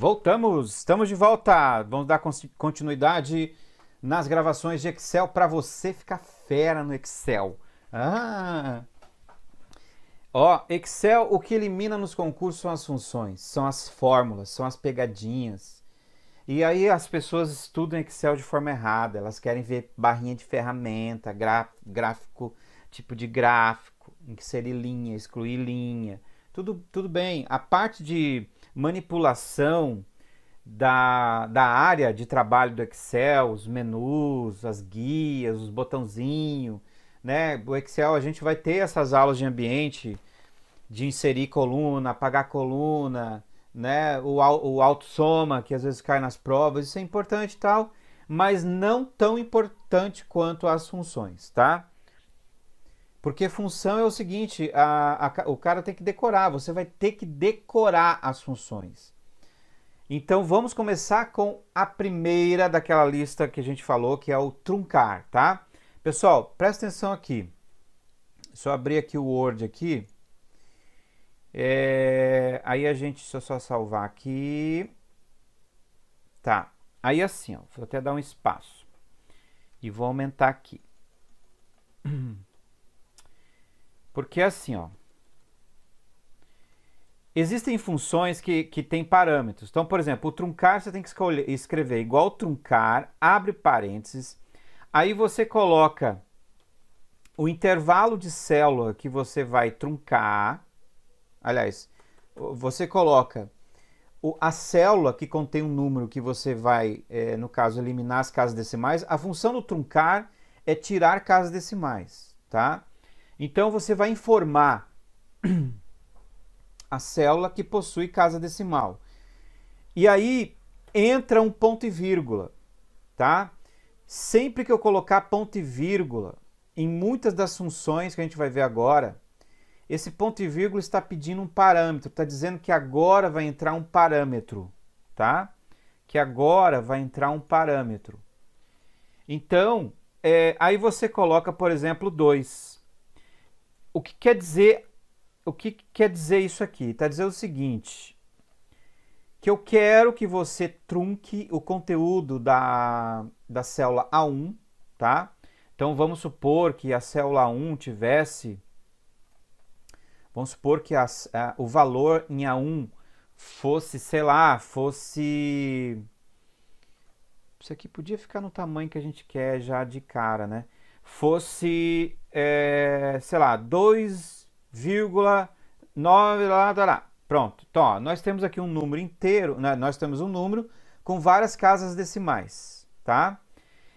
Voltamos, estamos de volta. Vamos dar continuidade nas gravações de Excel para você ficar fera no Excel. Excel, o que elimina nos concursos são as funções, são as fórmulas, são as pegadinhas. E aí as pessoas estudam Excel de forma errada, elas querem ver barrinha de ferramenta, gráfico, tipo de gráfico, inserir linha, excluir linha. Tudo bem. A parte de manipulação da área de trabalho do Excel, os menus, as guias, os botãozinhos, né? O Excel, a gente vai ter essas aulas de ambiente, de inserir coluna, apagar coluna, né? O autossoma, que às vezes cai nas provas, isso é importante e tal, mas não tão importante quanto as funções, tá? Porque função é o seguinte, o cara tem que decorar, você vai ter que decorar as funções. Então vamos começar com a primeira daquela lista que a gente falou, que é o truncar, tá? Pessoal, presta atenção aqui. Deixa eu abrir aqui o Word aqui. Aí a gente, deixa eu só salvar aqui. Tá. Aí assim, ó, vou até dar um espaço. E vou aumentar aqui. Porque assim, ó. Existem funções que têm parâmetros. Então, por exemplo, o truncar você tem que escrever igual truncar, abre parênteses. Aí você coloca o intervalo de célula que você vai truncar. Aliás, você coloca a célula que contém um número que você vai, no caso, eliminar as casas decimais. A função do truncar é tirar casas decimais, tá? Então, você vai informar a célula que possui casa decimal. E aí entra um ponto e vírgula, tá? Sempre que eu colocar ponto e vírgula em muitas das funções que a gente vai ver agora, esse ponto e vírgula está pedindo um parâmetro, está dizendo que agora vai entrar um parâmetro, tá? Que agora vai entrar um parâmetro. Então, aí você coloca, por exemplo, 2. O que quer dizer isso aqui? Está dizendo o seguinte, que eu quero que você trunque o conteúdo da célula A1, tá? Então vamos supor que a célula A1 tivesse, vamos supor que o valor em A1 fosse, sei lá, isso aqui podia ficar no tamanho que a gente quer já de cara, né? Fosse, sei lá, 2,9 lá. Pronto. Então, ó, nós temos aqui um número inteiro, né? Nós temos um número com várias casas decimais, tá?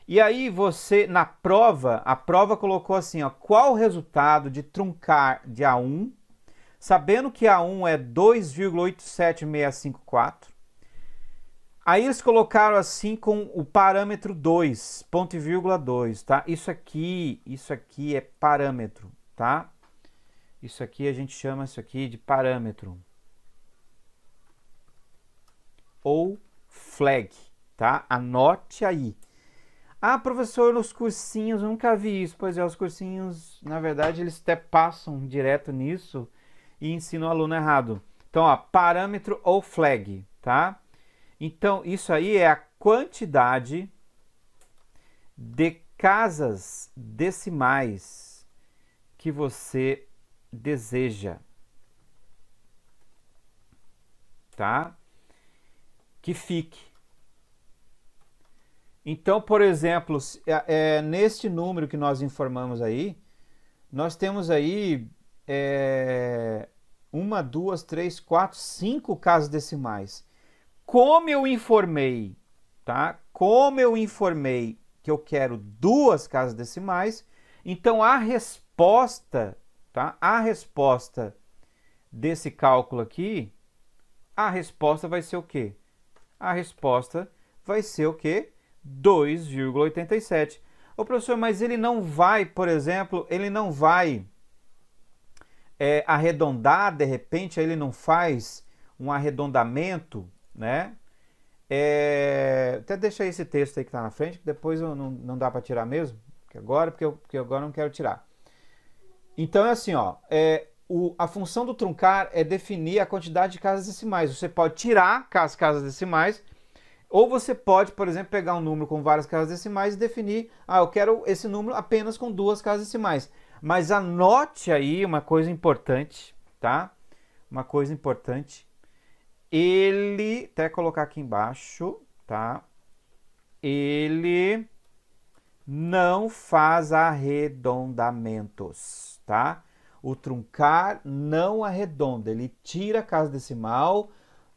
E aí você, na prova, a prova colocou assim, ó, qual o resultado de truncar de A1, sabendo que A1 é 2,87654. Aí eles colocaram assim com o parâmetro 2, ponto e vírgula 2, tá? Isso aqui é parâmetro, tá? Isso aqui a gente chama isso aqui de parâmetro. Ou flag, tá? Anote aí. Ah, professor, nos cursinhos eu nunca vi isso. Pois é, os cursinhos, na verdade, eles até passam direto nisso e ensinam o aluno errado. Então, ó, parâmetro ou flag, tá? Então, isso aí é a quantidade de casas decimais que você deseja, tá? Que fique. Então, por exemplo, neste número que nós informamos aí, nós temos aí 1, 2, 3, 4, 5 casas decimais. Como eu informei, tá? Como eu informei que eu quero 2 casas decimais, então a resposta, tá? A resposta desse cálculo aqui, a resposta vai ser o quê? A resposta vai ser o quê? 2,87. Ô professor, mas ele não vai, por exemplo, ele não vai arredondar, de repente, ele não faz um arredondamento, né? Até deixa esse texto aí que está na frente, que depois não dá para tirar mesmo, porque agora eu não quero tirar. Então é assim, ó, a função do truncar é definir a quantidade de casas decimais. Você pode tirar as casas decimais, ou você pode, por exemplo, pegar um número com várias casas decimais e definir, eu quero esse número apenas com 2 casas decimais. Mas anote aí uma coisa importante, tá? Uma coisa importante. Ele, até colocar aqui embaixo, tá? Ele não faz arredondamentos, tá? O truncar não arredonda, ele tira a casa decimal,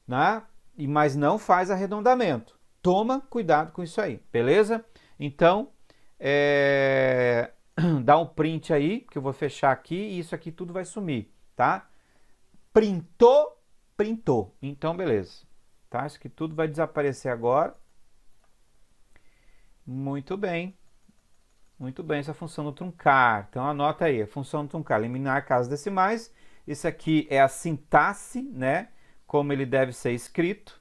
né? Mas não faz arredondamento. Toma cuidado com isso aí, beleza? Então, dá um print aí, que eu vou fechar aqui e isso aqui tudo vai sumir, tá? Printou, printou. Então, beleza. Tá? Isso aqui tudo vai desaparecer agora. Muito bem. Muito bem, essa função do truncar. Então, anota aí, a função do truncar, eliminar casas decimais. Isso aqui é a sintaxe, né? Como ele deve ser escrito.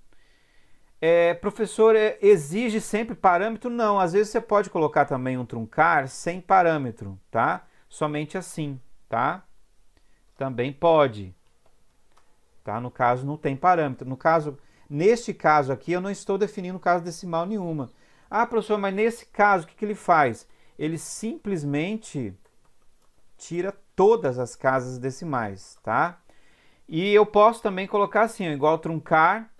Professor, exige sempre parâmetro? Não, às vezes você pode colocar também um truncar sem parâmetro, tá? Somente assim, tá? Também pode. Tá? No caso, não tem parâmetro. Neste caso aqui, eu não estou definindo casa decimal nenhuma. Professor, mas nesse caso, o que ele faz? Ele simplesmente tira todas as casas decimais, tá? E eu posso também colocar assim, igual truncar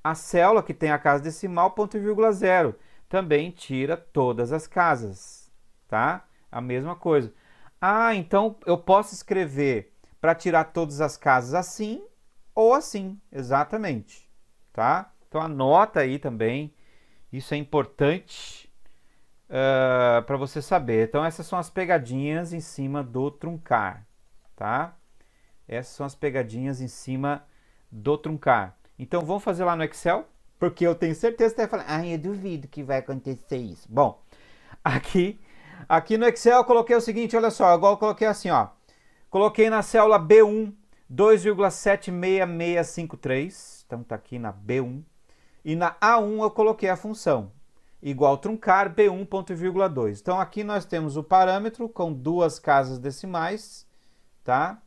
a célula que tem a casa decimal, ponto e vírgula zero. Também tira todas as casas, tá? A mesma coisa. Então eu posso escrever para tirar todas as casas assim ou assim, exatamente, tá? Então anota aí também, isso é importante para você saber. Então essas são as pegadinhas em cima do truncar, tá? Essas são as pegadinhas em cima do truncar. Então vamos fazer lá no Excel, porque eu tenho certeza que você vai falar, eu duvido que vai acontecer isso. Bom, aqui no Excel eu coloquei o seguinte, olha só, igual eu coloquei assim, ó. Coloquei na célula B1 2,76653, então tá aqui na B1. E na A1 eu coloquei a função, igual truncar B1, ponto e vírgula 2. Então aqui nós temos o parâmetro com 2 casas decimais, tá?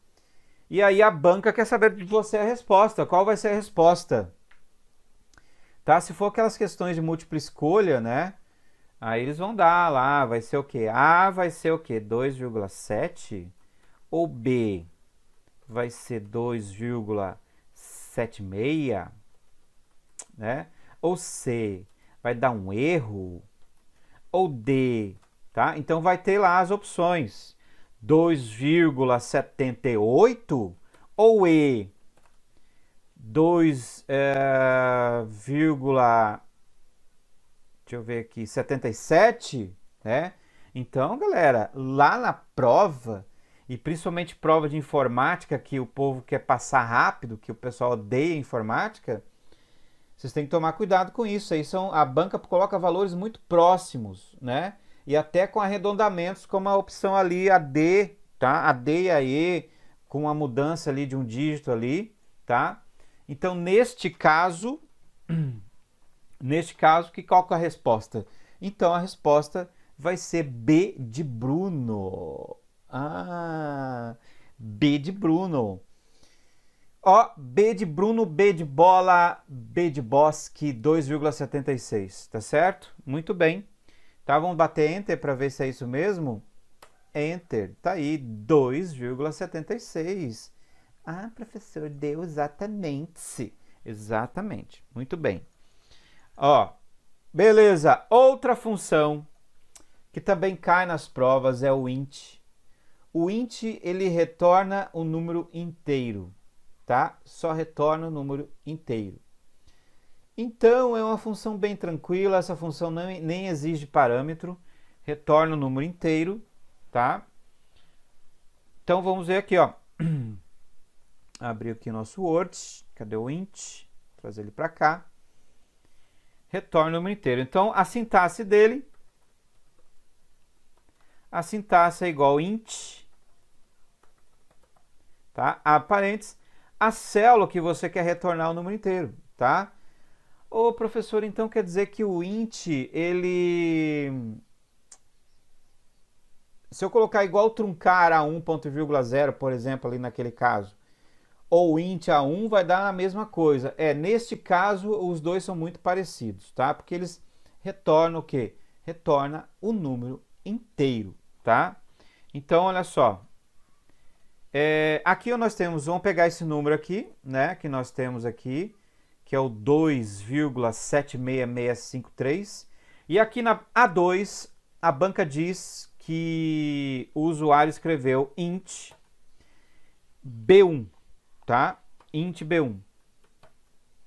E aí a banca quer saber de você a resposta. Qual vai ser a resposta? Tá? Se for aquelas questões de múltipla escolha, né? Aí eles vão dar lá, vai ser o quê? A vai ser o quê? 2,7? Ou B vai ser 2,76? Né? Ou C vai dar um erro? Ou D, tá? Então vai ter lá as opções. 2,78 ou E 2, deixa eu ver aqui, 77, né? Então, galera, lá na prova, e principalmente prova de informática, que o povo quer passar rápido, que o pessoal odeia informática, vocês têm que tomar cuidado com isso. Aí a banca coloca valores muito próximos, né? E até com arredondamentos, como a opção ali, a D, tá? A D e a E, com a mudança ali de um dígito ali, tá? Então, neste caso, qual que é a resposta? Então, a resposta vai ser B de Bruno. B de Bruno. B de Bruno, B de bola, B de bosque, 2,76, tá certo? Muito bem. Tá, vamos bater Enter para ver se é isso mesmo. Enter, tá aí, 2,76. Professor, deu exatamente. Exatamente, muito bem. Beleza, outra função que também cai nas provas é o int. O int, ele retorna o número inteiro, tá? Só retorna o número inteiro. Então, é uma função bem tranquila, essa função nem exige parâmetro, retorna o número inteiro, tá? Então, vamos ver aqui, ó. Abrir aqui o nosso Word, cadê o int? Trazer ele para cá. Retorna o número inteiro. Então, a sintaxe dele, a sintaxe é igual int, tá? A parênteses, a célula que você quer retornar o número inteiro, tá? Professor, então quer dizer que o int, ele Se eu colocar igual truncar a 1 ponto e vírgula 0, por exemplo, ali naquele caso, ou int a 1, vai dar a mesma coisa. Neste caso, os dois são muito parecidos, tá? Porque eles retornam o quê? Retorna o número inteiro, tá? Então, olha só. Aqui nós temos, vamos pegar esse número aqui, né? Que nós temos aqui, que é o 2,76653. E aqui na A2, a banca diz que o usuário escreveu int B1, tá? Int B1.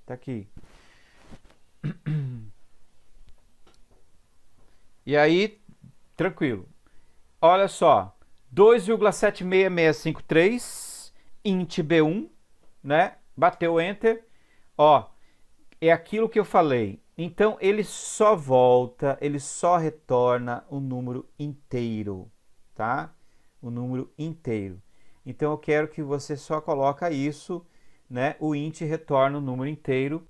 Tá aqui. E aí, tranquilo. Olha só, 2,76653, int B1, né? Bateu Enter. Ó, é aquilo que eu falei. Então, ele só volta, ele só retorna o número inteiro, tá? O número inteiro. Então, eu quero que você só coloque isso, né? O int retorna o número inteiro.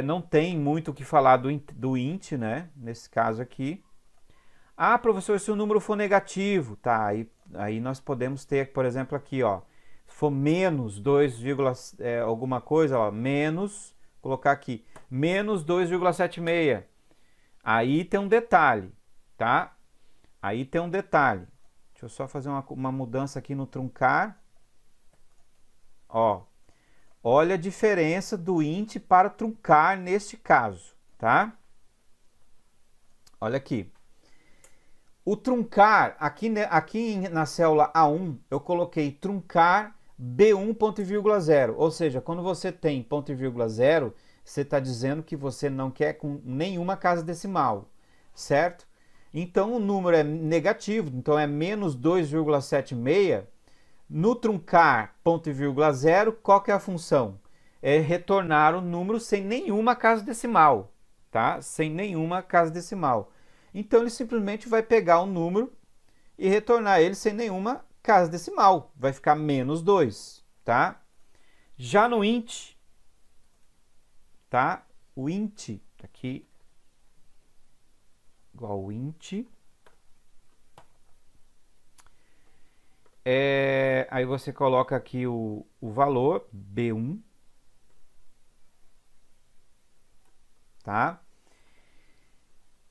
Não tem muito o que falar do int, né? Nesse caso aqui. Ah, professor, se o número for negativo, tá? Aí nós podemos ter, por exemplo, aqui, ó. Se for menos 2, alguma coisa, ó, menos, colocar aqui, menos 2,76. Aí tem um detalhe, tá? Aí tem um detalhe. Deixa eu só fazer uma mudança aqui no truncar. Ó, olha a diferença do int para truncar neste caso, tá? Olha aqui. O truncar, aqui na célula A1, eu coloquei truncar B1 ponto e vírgula 0. Ou seja, quando você tem ponto e vírgula 0, você está dizendo que você não quer com nenhuma casa decimal, certo? Então o número é negativo, então é menos 2,76. No truncar ponto e vírgula 0, qual que é a função? É retornar o número sem nenhuma casa decimal, tá? Sem nenhuma casa decimal. Então ele simplesmente vai pegar o número e retornar ele sem nenhuma casa decimal. Vai ficar menos 2, tá? Já no int, tá? O int, aqui, igual o int. Aí você coloca aqui o valor, B1, tá?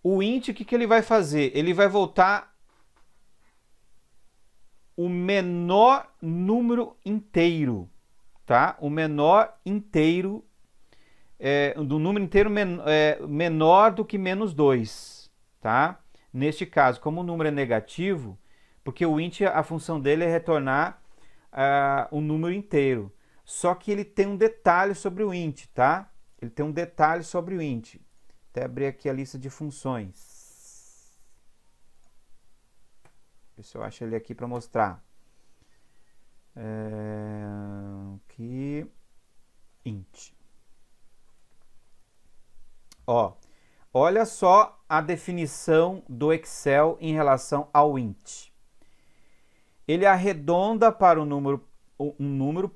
O int, o que ele vai fazer? Ele vai voltar o menor número inteiro, tá? O menor inteiro, do número inteiro menor do que menos 2, tá? Neste caso, como o número é negativo, porque o int, a função dele é retornar o número inteiro. Só que ele tem um detalhe sobre o int, tá? Ele tem um detalhe sobre o int. Até abrir aqui a lista de funções. Ver se eu acho ele aqui para mostrar. Aqui, int. Ó, olha só a definição do Excel em relação ao int. Ele arredonda para um número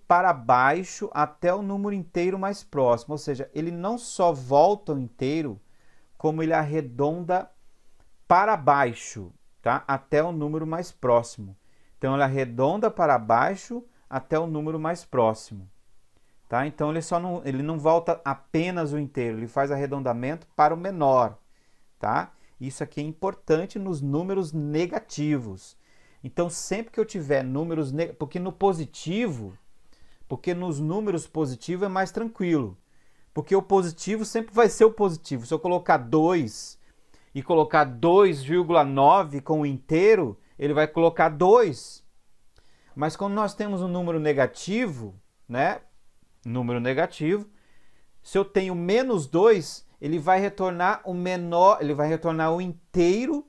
para baixo até o número inteiro mais próximo. Ou seja, ele não só volta o inteiro, como ele arredonda para baixo, tá? Até o número mais próximo. Então, ele arredonda para baixo até o número mais próximo, tá? Então, ele não volta apenas o inteiro, ele faz arredondamento para o menor, tá? Isso aqui é importante nos números negativos. Então, sempre que eu tiver números negativos, porque nos números positivos é mais tranquilo. Porque o positivo sempre vai ser o positivo. Se eu colocar 2 e colocar 2,9 com o inteiro, ele vai colocar 2. Mas quando nós temos um número negativo, né? Número negativo, se eu tenho menos 2, ele vai retornar o menor, ele vai retornar o inteiro,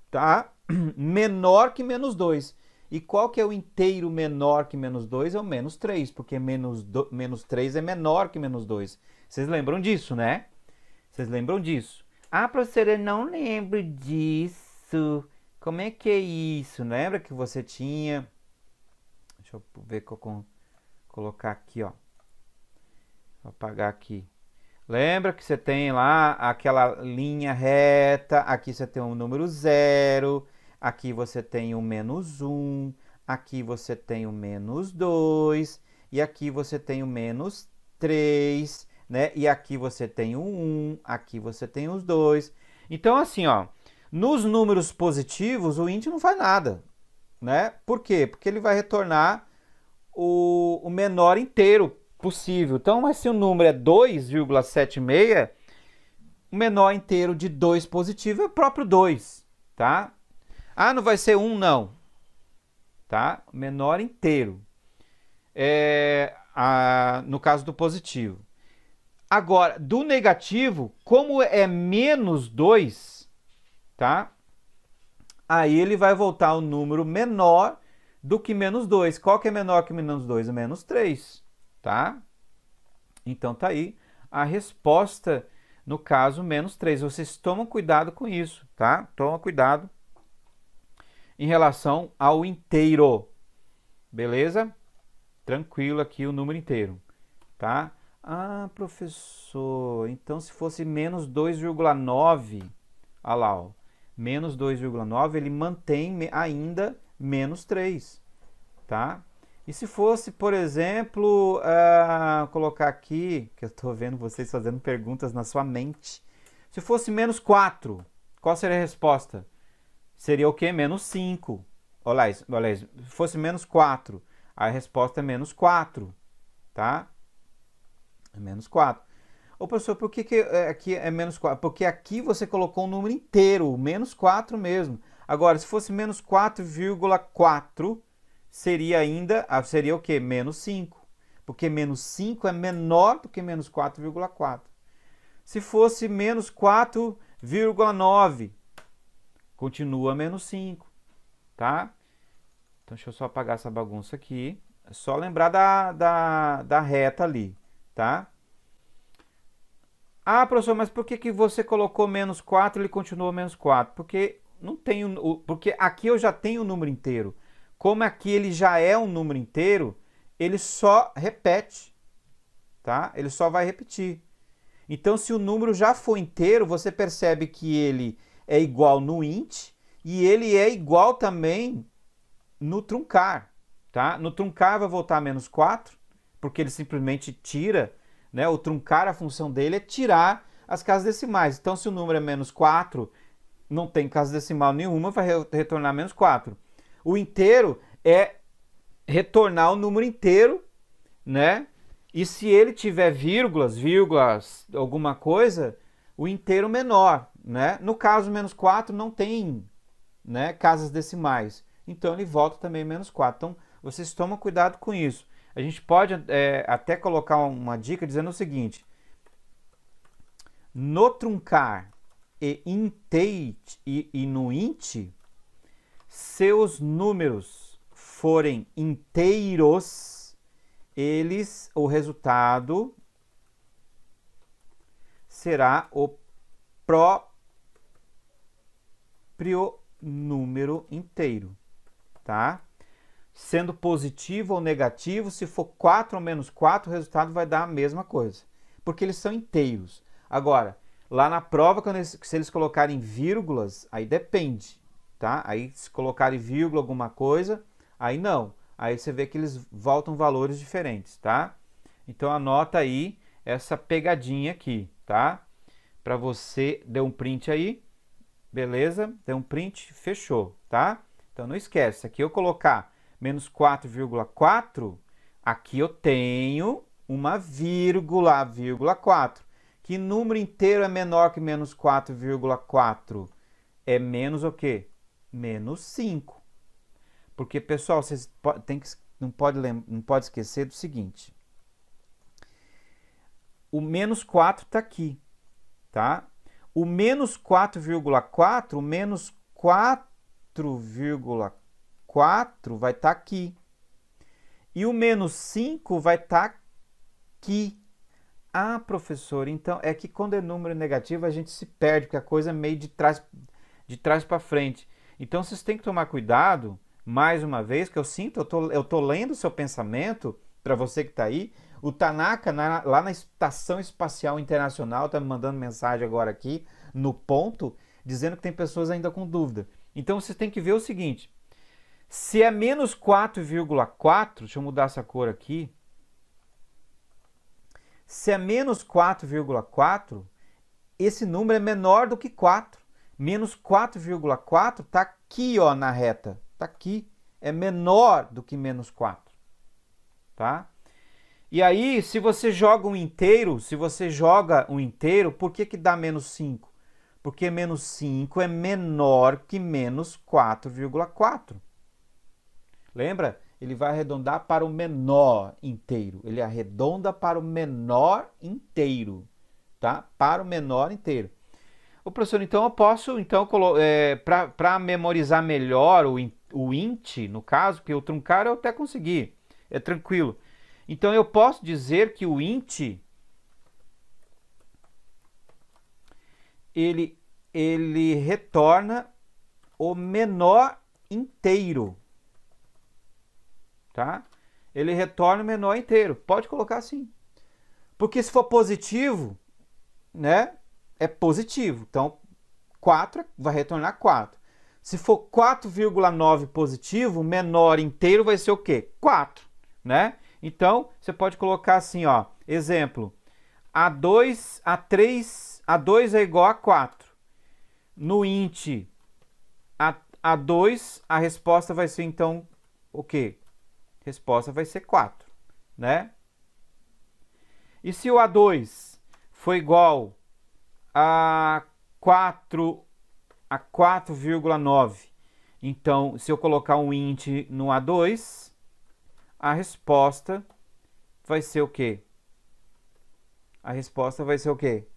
tá? Menor que menos 2. E qual que é o inteiro menor que menos 2? É o menos 3, porque menos 3 é menor que menos 2. Vocês lembram disso, né? Vocês lembram disso? Ah, professora, eu não lembro disso. Como é que é isso? Lembra que você tinha... Deixa eu ver que eu colocar aqui, ó. Vou apagar aqui. Lembra que você tem lá aquela linha reta, aqui você tem um número 0, aqui você tem o menos 1, aqui você tem o menos 2, e aqui você tem o menos 3, né? E aqui você tem o 1, aqui você tem os 2. Então, assim, ó, nos números positivos, o int não faz nada, né? Por quê? Porque ele vai retornar o menor inteiro possível. Então, mas se o número é 2,76, o menor inteiro de 2 positivo é o próprio 2, tá? Ah, não vai ser 1, não. Tá? O menor inteiro. No caso do positivo. Agora, do negativo, como é menos 2, tá? Aí ele vai voltar o número menor do que menos 2. Qual que é menor que menos 2? O menos 3, tá? Então tá aí a resposta, no caso, menos 3. Vocês tomam cuidado com isso, tá? Toma cuidado em relação ao inteiro. Beleza? Tranquilo aqui o número inteiro, tá? Ah, professor, então se fosse menos 2,9, olha lá, ó, menos 2,9, ele mantém ainda menos 3, tá? E se fosse, por exemplo, colocar aqui, que eu estou vendo vocês fazendo perguntas na sua mente, se fosse menos 4, qual seria a resposta? Seria o quê? Menos 5. Olha, se fosse menos 4, a resposta é menos 4, tá? É menos 4. Ô, professor, por que aqui é menos 4? Porque aqui você colocou um número inteiro, menos 4 mesmo. Agora, se fosse menos 4,4, seria seria o quê? Menos 5. Porque menos 5 é menor do que menos 4,4. Se fosse menos 4,9, continua menos 5, tá? Então, deixa eu só apagar essa bagunça aqui. É só lembrar da reta ali, tá? Ah, professor, mas por que você colocou menos 4 e ele continua menos 4? Porque não tem porque aqui eu já tenho o número inteiro. Como aqui ele já é um número inteiro, ele só repete, tá? Ele só vai repetir. Então, se o número já for inteiro, você percebe que ele é igual no int e ele é igual também no truncar, tá? No truncar vai voltar a menos 4, porque ele simplesmente tira, né? O truncar, a função dele é tirar as casas decimais. Então, se o número é menos 4, não tem casa decimal nenhuma, vai retornar menos 4. O inteiro é retornar o número inteiro, né? E se ele tiver vírgulas, alguma coisa, o inteiro menor, né? No caso, menos 4 não tem, né, casas decimais. Então, ele volta também menos 4. Então, vocês tomam cuidado com isso. A gente pode até colocar uma dica dizendo o seguinte. No truncar e no int, seus números forem inteiros, o resultado será o próprio número inteiro, tá? Sendo positivo ou negativo, se for 4 ou menos 4, o resultado vai dar a mesma coisa, porque eles são inteiros. Agora, lá na prova, se eles colocarem vírgulas, aí depende, tá? Aí se colocarem vírgula alguma coisa, aí não. Aí você vê que eles voltam valores diferentes, tá? Então anota aí essa pegadinha aqui, tá? Para você, deu um print aí, beleza? Deu um print, fechou, tá? Então não esquece, aqui eu colocar menos 4,4, aqui eu tenho uma vírgula 4. Que número inteiro é menor que menos 4,4? É menos o quê? Menos 5. Porque, pessoal, vocês não pode esquecer do seguinte. O menos 4 está aqui, tá? O menos 4,4, o menos 4,4 vai estar aqui. E o menos 5 vai estar aqui. Ah, professor, então é que quando é número negativo a gente se perde, porque a coisa é meio de trás para frente. Então vocês têm que tomar cuidado, mais uma vez, que eu sinto, eu tô lendo o seu pensamento, para você que está aí. O Tanaka, lá na Estação Espacial Internacional, está me mandando mensagem agora aqui, no ponto, dizendo que tem pessoas ainda com dúvida. Então você tem que ver o seguinte, se é menos 4,4, deixa eu mudar essa cor aqui, se é menos 4,4, esse número é menor do que 4. Menos 4,4 está aqui, ó, na reta. Está aqui. É menor do que menos 4. Tá? E aí, se você joga um inteiro, por que que dá menos 5? Porque menos 5 é menor que menos 4,4. Lembra? Ele vai arredondar para o menor inteiro. Ele arredonda para o menor inteiro, tá? Para o menor inteiro. Ô, professor, então eu posso, então, para memorizar melhor o int, no caso, porque o truncar eu até consegui, é tranquilo. Então eu posso dizer que o int, ele retorna o menor inteiro. Tá? Ele retorna o menor inteiro. Pode colocar assim. Porque se for positivo, né? É positivo. Então, 4 vai retornar 4. Se for 4,9 positivo, o menor inteiro vai ser o quê? 4, né? Então, você pode colocar assim, ó. Exemplo. A2 é igual a 4. No int A2, a resposta vai ser, então, o quê? Resposta vai ser 4, né? E se o A2 for igual a 4,9, então, se eu colocar um int no A2, a resposta vai ser o quê? A resposta vai ser o quê?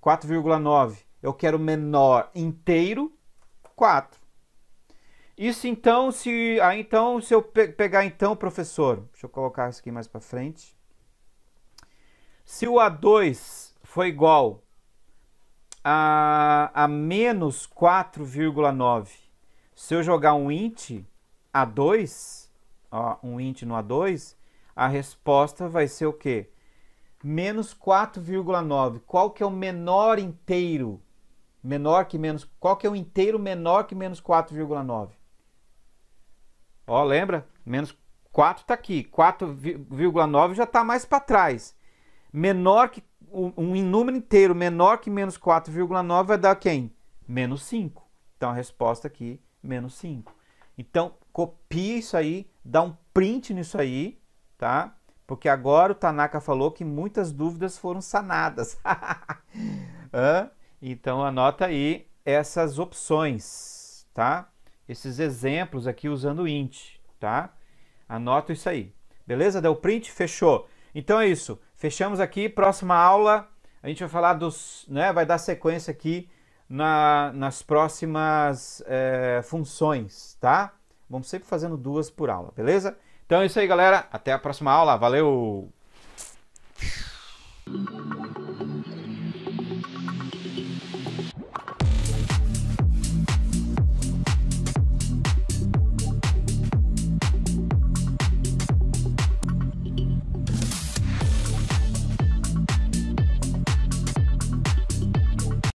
4,9. Eu quero menor inteiro, 4. Isso então, se eu pegar então, professor, deixa eu colocar isso aqui mais para frente. Se o A2 for igual a menos 4,9, se eu jogar um int A2, ó, um int no A2, a resposta vai ser o quê? Menos 4,9. Qual que é o menor inteiro? Qual que é o inteiro menor que menos 4,9? Ó, lembra? Menos 4 está aqui. 4,9 já está mais para trás. Menor que um número inteiro menor que menos 4,9 vai dar quem? Menos 5. Então a resposta aqui, menos 5. Então copia isso aí, dá um print nisso aí, tá? Porque agora o Tanaka falou que muitas dúvidas foram sanadas. Então anota aí essas opções, tá? Esses exemplos aqui usando o int, tá? Anota isso aí. Beleza? Deu print? Fechou. Então é isso. Fechamos aqui. Próxima aula, a gente vai falar dos, né? Vai dar sequência aqui nas próximas funções, tá? Vamos sempre fazendo 2 por aula, beleza? Então é isso aí, galera. Até a próxima aula. Valeu!